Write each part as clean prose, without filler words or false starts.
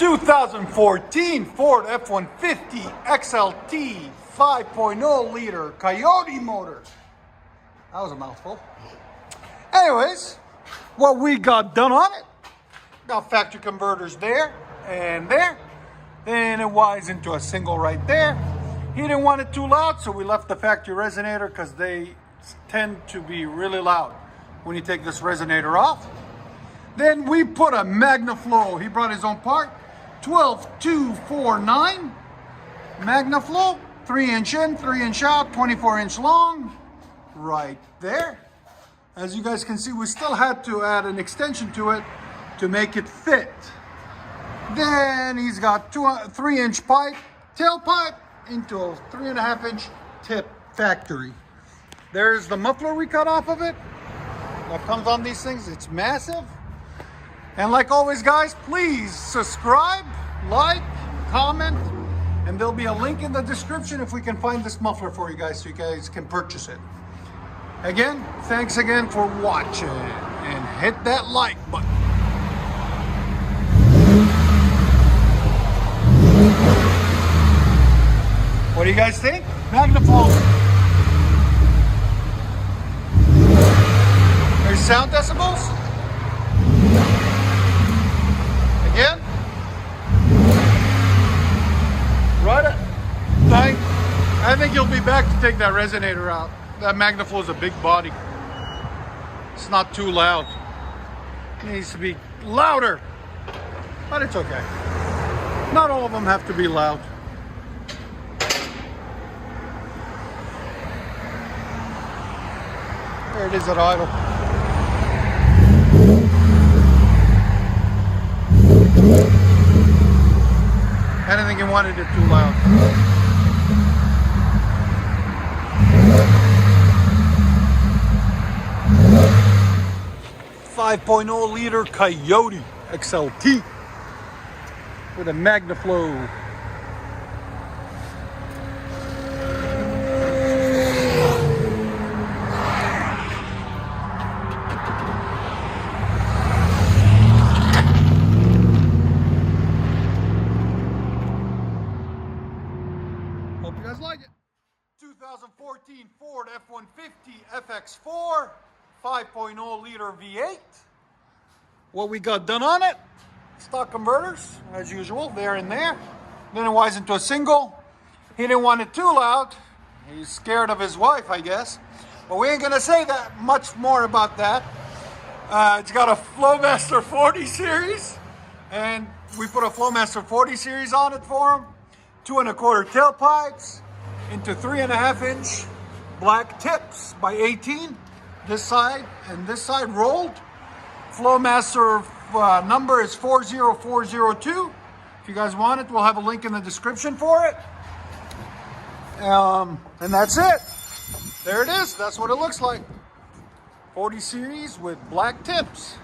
2014 Ford F-150 XLT 5.0 liter Coyote motor. That was a mouthful. Anyways, what we got done on it, got factory converters there and there. Then it wires into a single right there. He didn't want it too loud, so we left the factory resonator because they tend to be really loud when you take this resonator off. Then we put a MAGNAFLOW. He brought his own part. 12249 MAGNAFLOW, 3-inch in, 3-inch out, 24-inch long, right there. As you guys can see, we still had to add an extension to it to make it fit. Then he's got 3-inch pipe, tailpipe into a 3.5-inch tip factory. There's the muffler we cut off of it. That comes on these things. It's massive. And like always, guys, please subscribe, like, comment, and there'll be a link in the description if we can find this muffler for you guys so you guys can purchase it. Again, thanks again for watching, and hit that like button. What do you guys think? MAGNAFLOW. There's sound decibels. Again. Right. I think you'll be back to take that resonator out. That MAGNAFLOW is a big body. It's not too loud. It needs to be louder. But it's okay. Not all of them have to be loud. There it is at idle. I don't think he wanted it too loud. .0 liter Coyote XLT with a MAGNAFLOW. Hope you guys like it. 2014 Ford F-150 FX4 5.0 liter V8. What we got done on it, stock converters as usual, there and there. Then it wires into a single. He didn't want it too loud. He's scared of his wife, I guess. But we ain't gonna say that much more about that. It's got a FLOWMASTer 40 series, and we put a FLOWMASTer 40 series on it for him. 2.25 tailpipes into 3.5-inch black tips by 18. This side and this side rolled. FLOWMASTer number is 40402. If you guys want it, we'll have a link in the description for it. And that's it. There it is. That's what it looks like. 40 series with black tips.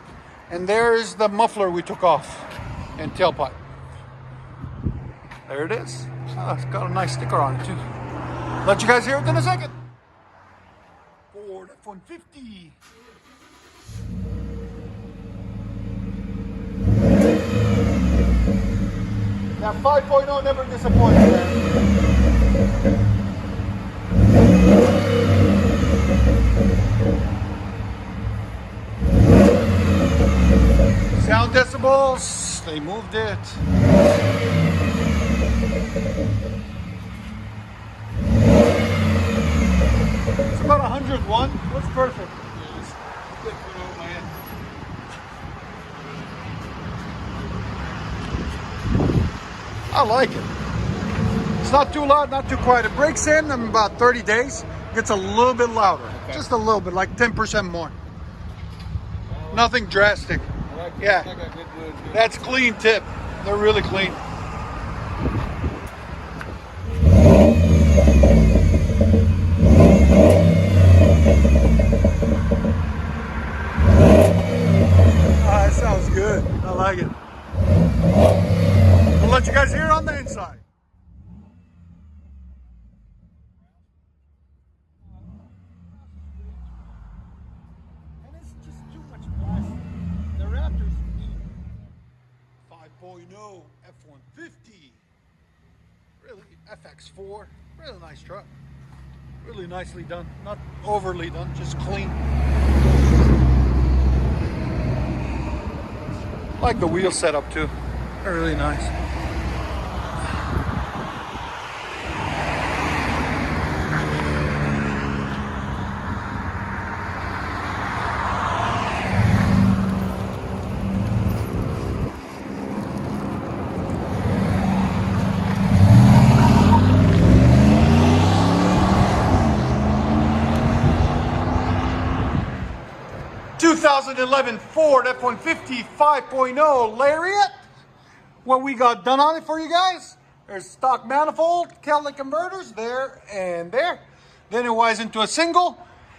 And there's the muffler we took off and tailpipe. There it is. Oh, it's got a nice sticker on it too. Let you guys hear it in a second. Ford F-150. That 5.0 never disappoints, man. Sound decibels, they moved it. It's about 101. Looks perfect. I like it. It's not too loud, not too quiet. It breaks in about 30 days. Gets a little bit louder. Okay. Just a little bit, like 10% more. Nothing drastic. Yeah. That's clean tip. They're really clean. That sounds good. I like it. We'll let you guys hear it on the inside. And it's just too much plastic. The Raptors need 5.0. know F-150. Really, FX4. Really nice truck. Really nicely done. Not overly done, just clean. Like the wheel setup too. They're really nice. ...2011 Ford F-150 5.0 Lariat. What we got done on it for you guys. There's stock manifold, catalytic converters there and there. Then it wires into a single.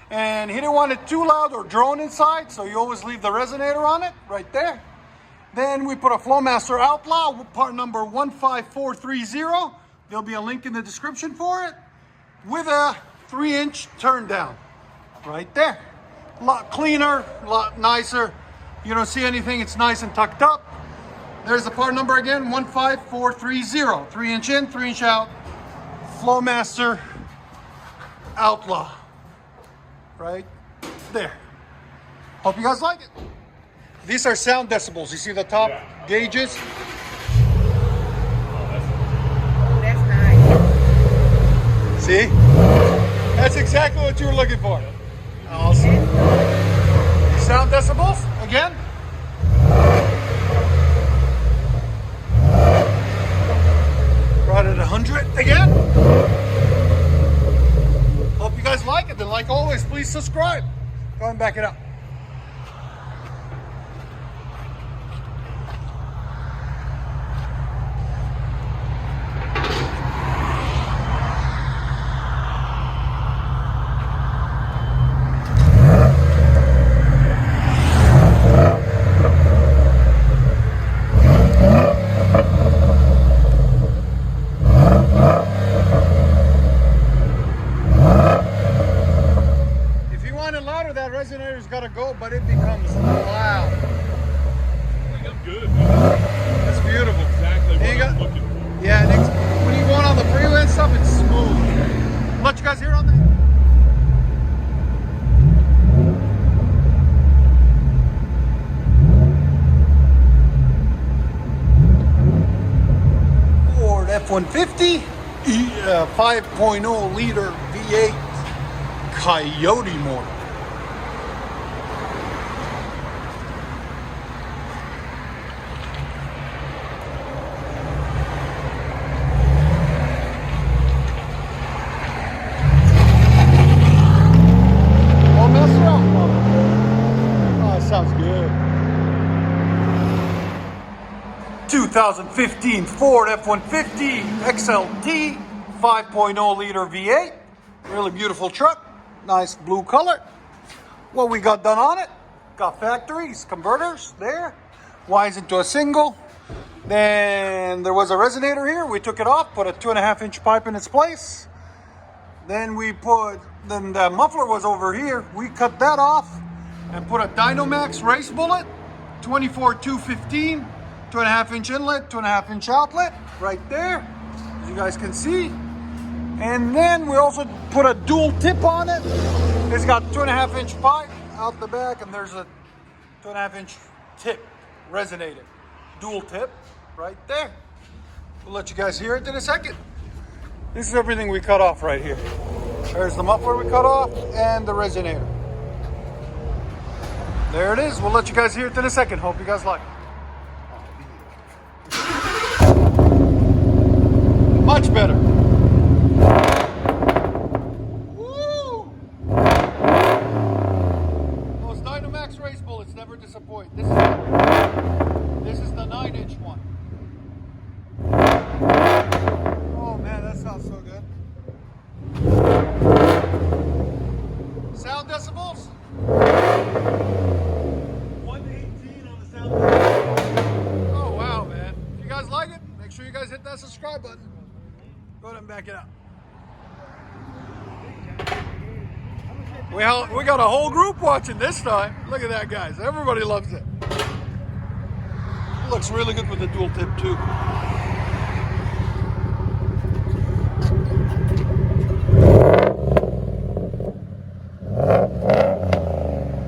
And he didn't want it too loud or drone inside, so you always leave the resonator on it, right there. Then we put a FLOWMASTER OUTLAW, part number 15430. There'll be a link in the description for it. With a 3-inch turn down, right there. A lot cleaner, a lot nicer. You don't see anything, it's nice and tucked up. There's the part number again, 15430. 3-inch in, 3-inch out. FLOWMASTER OUTLAW. Right there. Hope you guys like it. These are sound decibels. You see the top gauges? That's nice. See? That's exactly what you were looking for. Awesome. Sound decibels again. Right at 100 again. Hope you guys like it. And like always, please subscribe. Go ahead and back it up. Resonator's got to go, but it becomes loud. I'm good, man. That's beautiful. Exactly what I'm looking for. Yeah, when you're going on the freeway and stuff, it's smooth. Let you guys hear on that. Ford F-150 5.0 liter V8 Coyote motor. Sounds good. 2015 Ford F-150 XLT 5.0 liter V8. Really beautiful truck. Nice blue color. What we got done on it? Got factories, converters there. Wires into a single. Then there was a resonator here. We took it off, put a 2.5-inch pipe in its place. Then the muffler was over here. We cut that off and put a DYNOMAX race bullet, 24-215, 2.5-inch inlet, 2.5-inch outlet, right there, as you guys can see. And then we also put a dual tip on it. It's got 2.5-inch pipe out the back, and there's a 2.5-inch tip, resonator, dual tip, right there. We'll let you guys hear it in a second. This is everything we cut off right here. There's the muffler we cut off and the resonator. There it is. We'll let you guys hear it in a second. Hope you guys like it. Much better. Woo! Those DYNOMAX race bullets never disappoint. This is the 9-inch one. Oh man, that sounds so good. Sound decibels? 118 on the sound. Oh wow, man. If you guys like it, make sure you guys hit that subscribe button. Go ahead and back it up. We got a whole group watching this time. Look at that, guys. Everybody loves it. Looks really good with the dual tip too.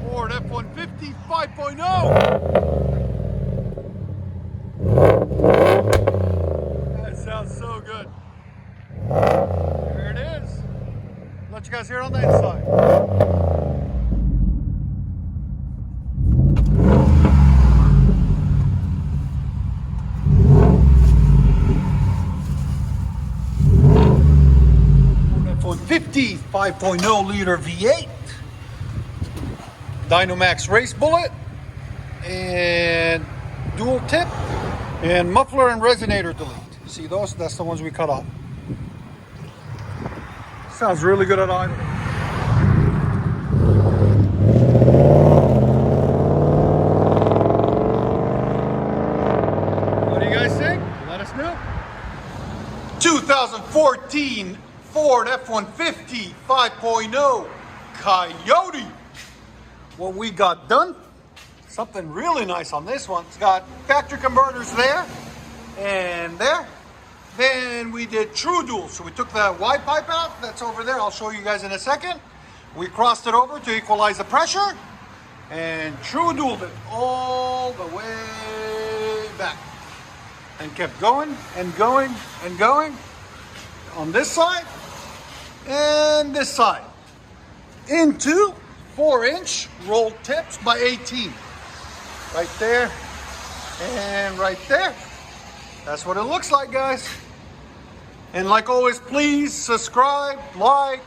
Ford F-150 5.0. That sounds so good. There it is. Let you guys hear it on the inside. F-150 5.0 liter V8. DYNOMAX race bullet. And dual tip. And muffler and resonator delete. See those? That's the ones we cut off. Sounds really good at idle. What do you guys think? Let us know. 2014 Ford F-150 5.0 Coyote. What we got done, something really nice on this one. It's got factory converters there and there. Then we did true dual. So we took the Y pipe out, that's over there. I'll show you guys in a second. We crossed it over to equalize the pressure and true dualed it all the way back. And kept going and going and going on this side and this side into 4-inch rolled tips by 18. Right there and right there. That's what it looks like, guys. And like always, please subscribe, like,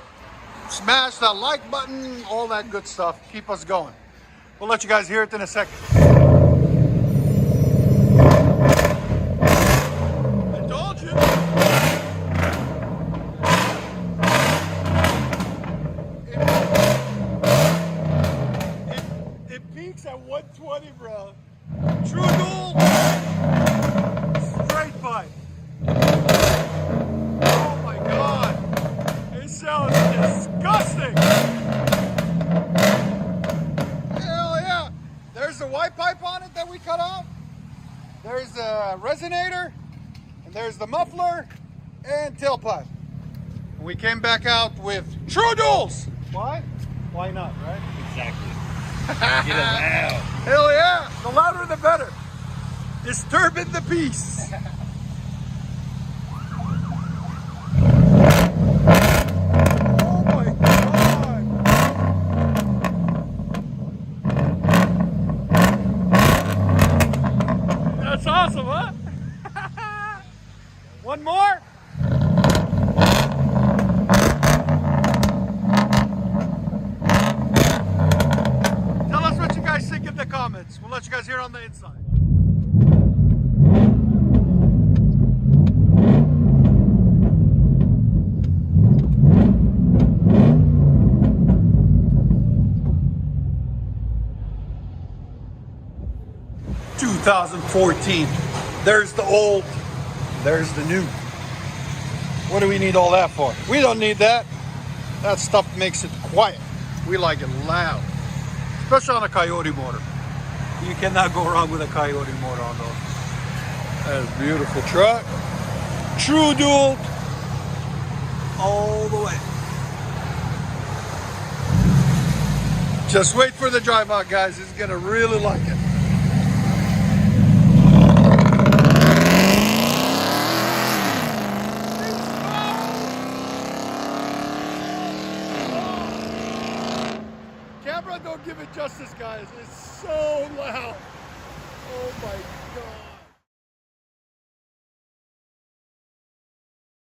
smash that like button, all that good stuff. Keep us going. We'll let you guys hear it in a second. I told you. It peaks at 120, bro. True dual, straight pipe. Oh my God, it sounds disgusting. Hell yeah. There's the white pipe on it that we cut off. There's the resonator, and there's the muffler and tailpipe. And we came back out with true duals. Why? Why not, right? Exactly. Get it loud. Hell yeah, the louder the better. Disturbing the peace. Oh my God. That's awesome, huh? One more. Tell us what you guys think in the comments. We'll let you guys hear it on the inside. $2014. There's the old, there's the new. What do we need all that for? We don't need that. That stuff makes it quiet. We like it loud, especially on a Coyote motor. You cannot go wrong with a Coyote motor on those. That is a beautiful truck. True dual all the way. Just wait for the drive out, guys. It's gonna really like it. Camera don't give it justice, guys. It's so loud.